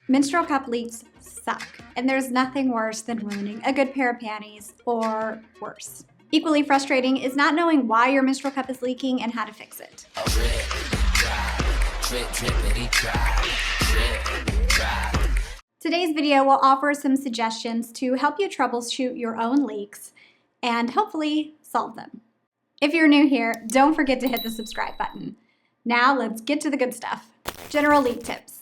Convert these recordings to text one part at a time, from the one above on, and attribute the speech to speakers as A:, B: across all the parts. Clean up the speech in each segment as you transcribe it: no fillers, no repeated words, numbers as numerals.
A: Menstrual cup leaks suck, and there's nothing worse than ruining a good pair of panties, or worse. Equally frustrating is not knowing why your menstrual cup is leaking and how to fix it. Today's video will offer some suggestions to help you troubleshoot your own leaks and hopefully solve them. If you're new here, don't forget to hit the subscribe button. Now let's get to the good stuff. General leak tips.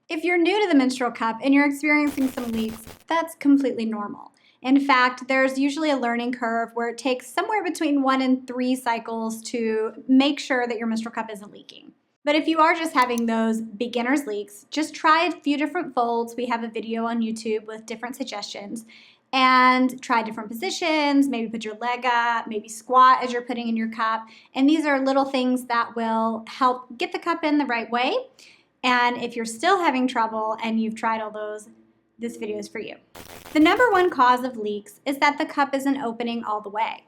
A: If you're new to the menstrual cup and you're experiencing some leaks, that's completely normal. In fact, there's usually a learning curve where it takes somewhere between 1 and 3 cycles to make sure that your menstrual cup isn't leaking. But if you are just having those beginner's leaks, just try a few different folds. We have a video on YouTube with different suggestions. And try different positions, maybe put your leg up, maybe squat as you're putting in your cup. And these are little things that will help get the cup in the right way. And if you're still having trouble and you've tried all those, this video is for you. The number one cause of leaks is that the cup isn't opening all the way.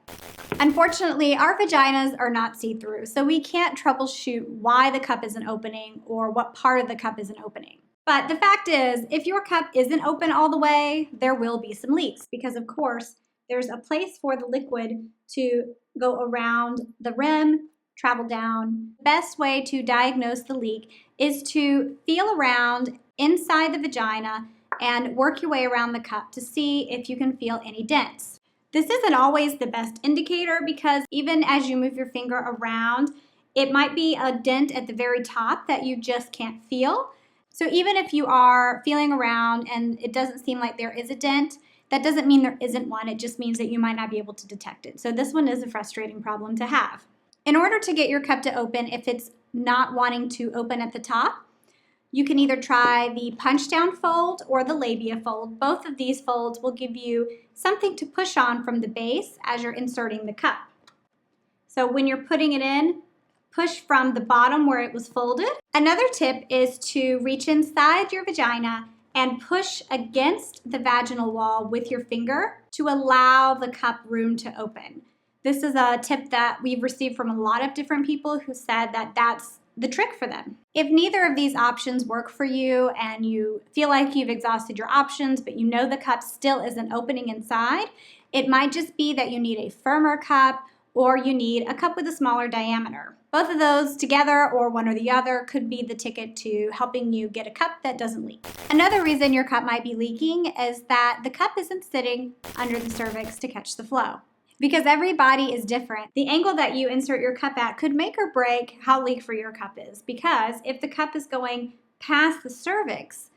A: Unfortunately, our vaginas are not see-through, so we can't troubleshoot why the cup isn't opening or what part of the cup isn't opening. But the fact is, if your cup isn't open all the way, there will be some leaks because, of course, there's a place for the liquid to go around the rim, travel down. The best way to diagnose the leak is to feel around inside the vagina and work your way around the cup to see if you can feel any dents. This isn't always the best indicator because even as you move your finger around, it might be a dent at the very top that you just can't feel. So even if you are feeling around and it doesn't seem like there is a dent, that doesn't mean there isn't one. It just means that you might not be able to detect it. So this one is a frustrating problem to have. In order to get your cup to open, if it's not wanting to open at the top, you can either try the punch down fold or the labia fold. Both of these folds will give you something to push on from the base as you're inserting the cup. So when you're putting it in, push from the bottom where it was folded. Another tip is to reach inside your vagina and push against the vaginal wall with your finger to allow the cup room to open. This is a tip that we've received from a lot of different people who said that that's the trick for them. If neither of these options work for you and you feel like you've exhausted your options, but you know the cup still isn't opening inside, it might just be that you need a firmer cup or you need a cup with a smaller diameter. Both of those together or one or the other could be the ticket to helping you get a cup that doesn't leak. Another reason your cup might be leaking is that the cup isn't sitting under the cervix to catch the flow. Because every body is different, the angle that you insert your cup at could make or break how leak-free your cup is. Because if the cup is going past the cervix,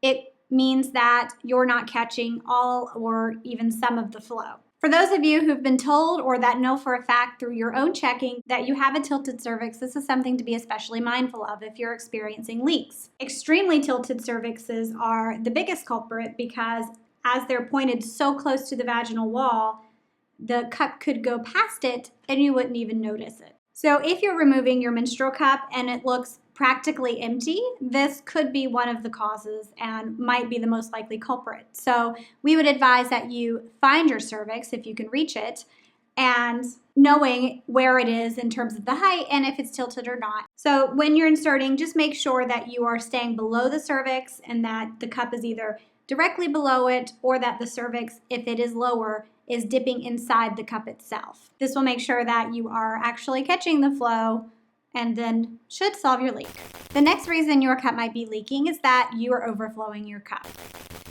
A: it means that you're not catching all or even some of the flow. For those of you who've been told or that know for a fact through your own checking that you have a tilted cervix, this is something to be especially mindful of if you're experiencing leaks. Extremely tilted cervixes are the biggest culprit because as they're pointed so close to the vaginal wall, the cup could go past it and you wouldn't even notice it. So if you're removing your menstrual cup and it looks practically empty, this could be one of the causes and might be the most likely culprit. So we would advise that you find your cervix if you can reach it and knowing where it is in terms of the height and if it's tilted or not. So when you're inserting, just make sure that you are staying below the cervix and that the cup is either directly below it or that the cervix, if it is lower, is dipping inside the cup itself. This will make sure that you are actually catching the flow and then should solve your leak. The next reason your cup might be leaking is that you are overflowing your cup.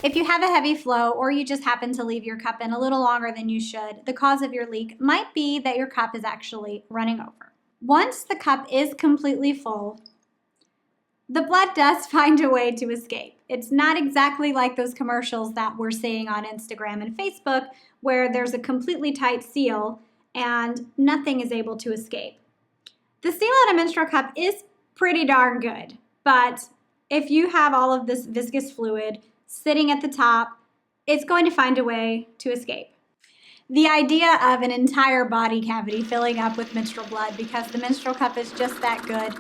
A: If you have a heavy flow or you just happen to leave your cup in a little longer than you should, the cause of your leak might be that your cup is actually running over. Once the cup is completely full, the blood does find a way to escape. It's not exactly like those commercials that we're seeing on Instagram and Facebook where there's a completely tight seal and nothing is able to escape. The seal on a menstrual cup is pretty darn good, but if you have all of this viscous fluid sitting at the top, it's going to find a way to escape. The idea of an entire body cavity filling up with menstrual blood because the menstrual cup is just that good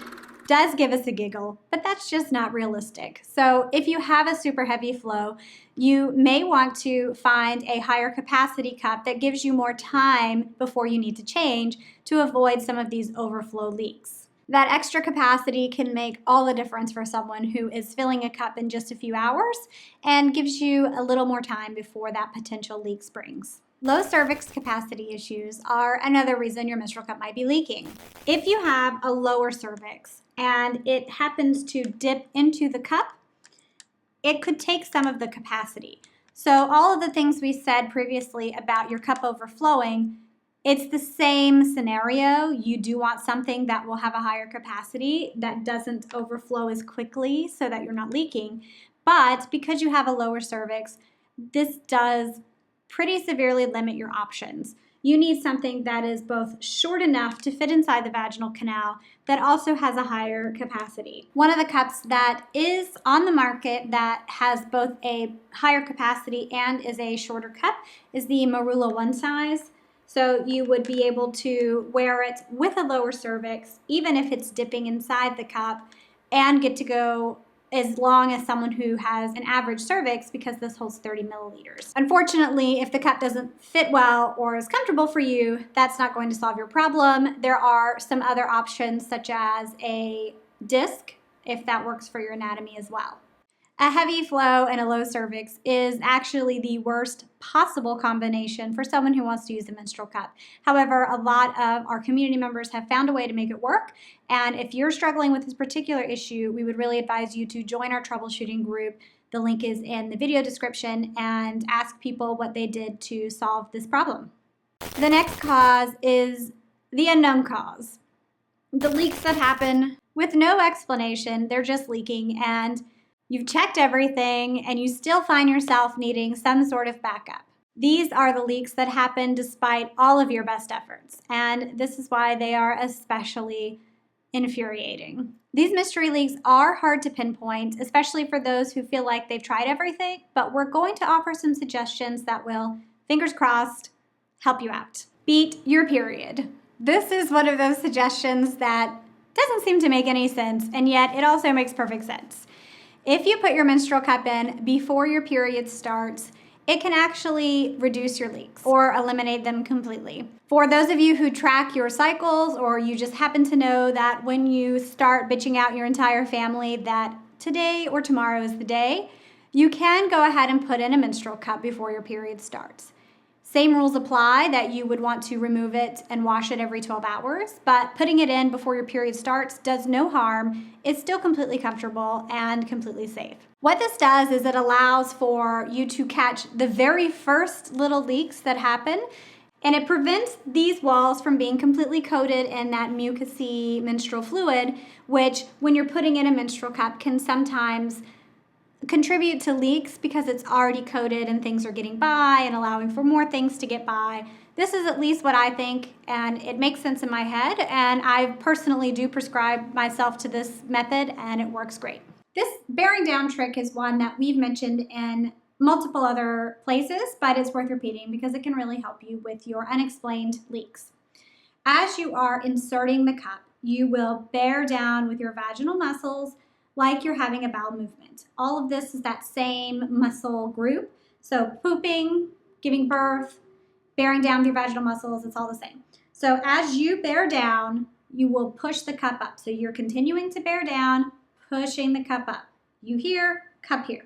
A: does give us a giggle, but that's just not realistic. So if you have a super heavy flow, you may want to find a higher capacity cup that gives you more time before you need to change to avoid some of these overflow leaks. That extra capacity can make all the difference for someone who is filling a cup in just a few hours and gives you a little more time before that potential leak springs. Low cervix capacity issues are another reason your menstrual cup might be leaking. If you have a lower cervix and it happens to dip into the cup, it could take some of the capacity. So all of the things we said previously about your cup overflowing, it's the same scenario. You do want something that will have a higher capacity that doesn't overflow as quickly so that you're not leaking. But because you have a lower cervix, this does pretty severely limit your options. You need something that is both short enough to fit inside the vaginal canal that also has a higher capacity. One of the cups that is on the market that has both a higher capacity and is a shorter cup is the Marula One size. So you would be able to wear it with a lower cervix, even if it's dipping inside the cup, and get to go as long as someone who has an average cervix because this holds 30 milliliters. Unfortunately, if the cup doesn't fit well or is comfortable for you, that's not going to solve your problem. There are some other options such as a disc, if that works for your anatomy as well. A heavy flow and a low cervix is actually the worst possible combination for someone who wants to use a menstrual cup. However, a lot of our community members have found a way to make it work. And if you're struggling with this particular issue, we would really advise you to join our troubleshooting group. The link is in the video description, and ask people what they did to solve this problem. The next cause is the unknown cause. The leaks that happen with no explanation, they're just leaking, and you've checked everything and you still find yourself needing some sort of backup. These are the leaks that happen despite all of your best efforts, and this is why they are especially infuriating. These mystery leaks are hard to pinpoint, especially for those who feel like they've tried everything, but we're going to offer some suggestions that will, fingers crossed, help you out. Beat your period. This is one of those suggestions that doesn't seem to make any sense, and yet it also makes perfect sense. If you put your menstrual cup in before your period starts, it can actually reduce your leaks or eliminate them completely. For those of you who track your cycles, or you just happen to know that when you start bitching out your entire family that today or tomorrow is the day, you can go ahead and put in a menstrual cup before your period starts. Same rules apply, that you would want to remove it and wash it every 12 hours, but putting it in before your period starts does no harm. It's still completely comfortable and completely safe. What this does is it allows for you to catch the very first little leaks that happen, and it prevents these walls from being completely coated in that mucousy menstrual fluid, which when you're putting in a menstrual cup can sometimes contribute to leaks because it's already coated and things are getting by and allowing for more things to get by. This is at least what I think, and it makes sense in my head, and I personally do prescribe myself to this method, and it works great. This bearing down trick is one that we've mentioned in multiple other places, but it's worth repeating because it can really help you with your unexplained leaks. As you are inserting the cup, you will bear down with your vaginal muscles like you're having a bowel movement. All of this is that same muscle group. So pooping, giving birth, bearing down with your vaginal muscles, it's all the same. So as you bear down, you will push the cup up. So you're continuing to bear down, pushing the cup up. You here, cup here.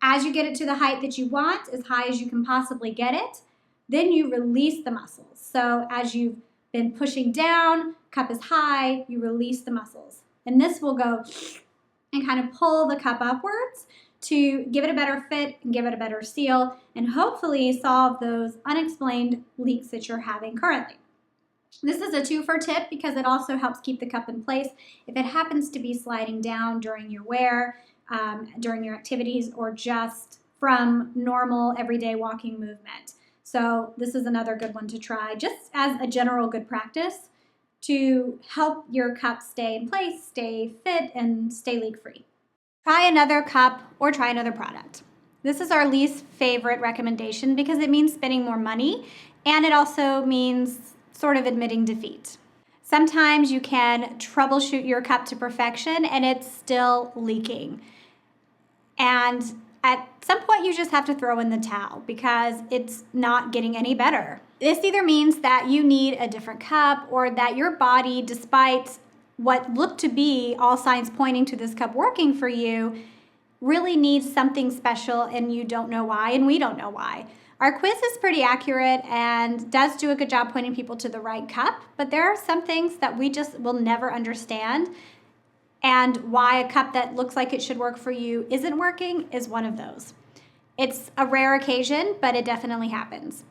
A: As you get it to the height that you want, as high as you can possibly get it, then you release the muscles. So as you've been pushing down, cup is high, you release the muscles. And this will go and kind of pull the cup upwards to give it a better fit and give it a better seal, and hopefully solve those unexplained leaks that you're having currently. This is a twofer tip because it also helps keep the cup in place if it happens to be sliding down during your wear, during your activities, or just from normal everyday walking movement. So this is another good one to try just as a general good practice to help your cup stay in place, stay fit, and stay leak-free. Try another cup or try another product. This is our least favorite recommendation because it means spending more money, and it also means sort of admitting defeat. Sometimes you can troubleshoot your cup to perfection and it's still leaking. And at some point you just have to throw in the towel because it's not getting any better. This either means that you need a different cup or that your body, despite what look to be all signs pointing to this cup working for you really needs something special and you don't know why, and we don't know why. Our quiz is pretty accurate and does do a good job pointing people to the right cup, but there are some things that we just will never understand, and why a cup that looks like it should work for you isn't working is one of those. It's a rare occasion, but it definitely happens.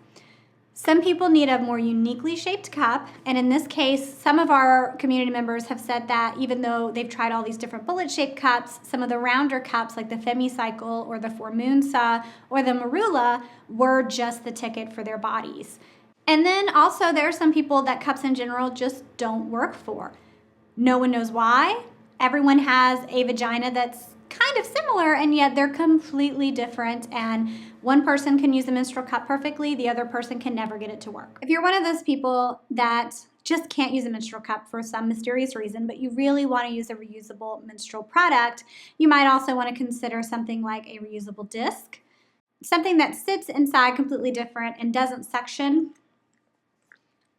A: Some people need a more uniquely shaped cup, and in this case, some of our community members have said that even though they've tried all these different bullet-shaped cups, some of the rounder cups like the Femicycle or the Formoonsa or the Marula were just the ticket for their bodies. And then also there are some people that cups in general just don't work for. No one knows why. Everyone has a vagina that's kind of similar, and yet they're completely different, and one person can use a menstrual cup perfectly, the other person can never get it to work. If you're one of those people that just can't use a menstrual cup for some mysterious reason, but you really want to use a reusable menstrual product, you might also want to consider something like a reusable disc, something that sits inside completely different and doesn't suction.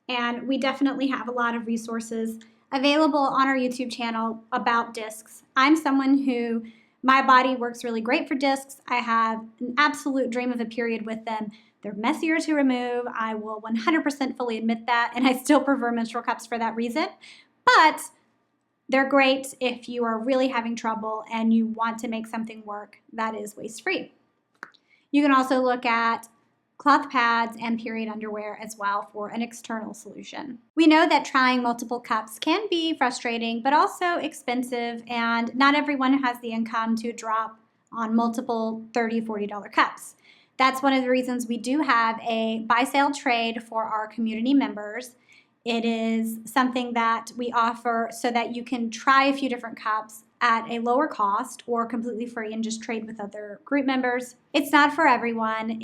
A: And we definitely have a lot of resources available on our YouTube channel about discs. I'm someone who my body works really great for discs. I have an absolute dream of a period with them. They're messier to remove. I will 100% fully admit that, and I still prefer menstrual cups for that reason. But they're great if you are really having trouble and you want to make something work that is waste-free. You can also look at cloth pads and period underwear as well for an external solution. We know that trying multiple cups can be frustrating, but also expensive, and not everyone has the income to drop on multiple $30, $40 cups. That's one of the reasons we do have a buy sale trade for our community members. It is something that we offer so that you can try a few different cups at a lower cost or completely free and just trade with other group members. It's not for everyone.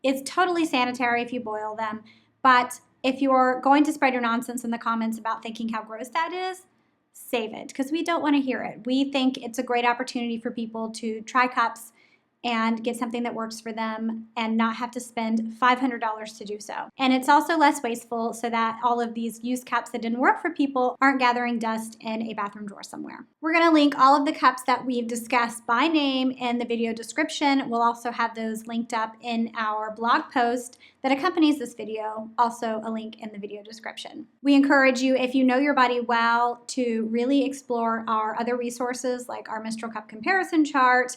A: It's totally sanitary if you boil them, but if you're going to spread your nonsense in the comments about thinking how gross that is, save it, because we don't want to hear it. We think it's a great opportunity for people to try cups and get something that works for them and not have to spend $500 to do so. And it's also less wasteful so that all of these used cups that didn't work for people aren't gathering dust in a bathroom drawer somewhere. We're gonna link all of the cups that we've discussed by name in the video description. We'll also have those linked up in our blog post that accompanies this video, also a link in the video description. We encourage you, if you know your body well, to really explore our other resources like our menstrual cup comparison chart,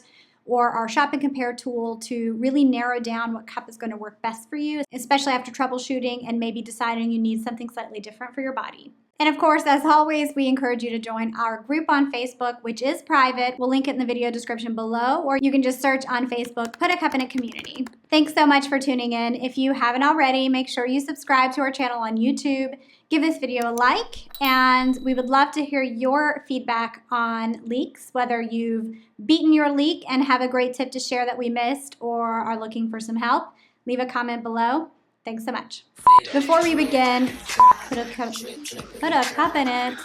A: or our shop and compare tool to really narrow down what cup is going to work best for you, especially after troubleshooting and maybe deciding you need something slightly different for your body. And of course, as always, we encourage you to join our group on Facebook, which is private. We'll link it in the video description below, or you can just search on Facebook, Put a Cup in a Community. Thanks so much for tuning in. If you haven't already, make sure you subscribe to our channel on YouTube. Give this video a like, and we would love to hear your feedback on leaks, whether you've beaten your leak and have a great tip to share that we missed or are looking for some help. Leave a comment below. Thanks so much. Before we begin, put a cup in it.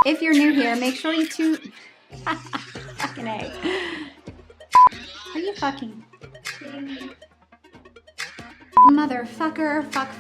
A: If you're new here, make sure you fucking A. Are you fucking? Motherfucker, fuck.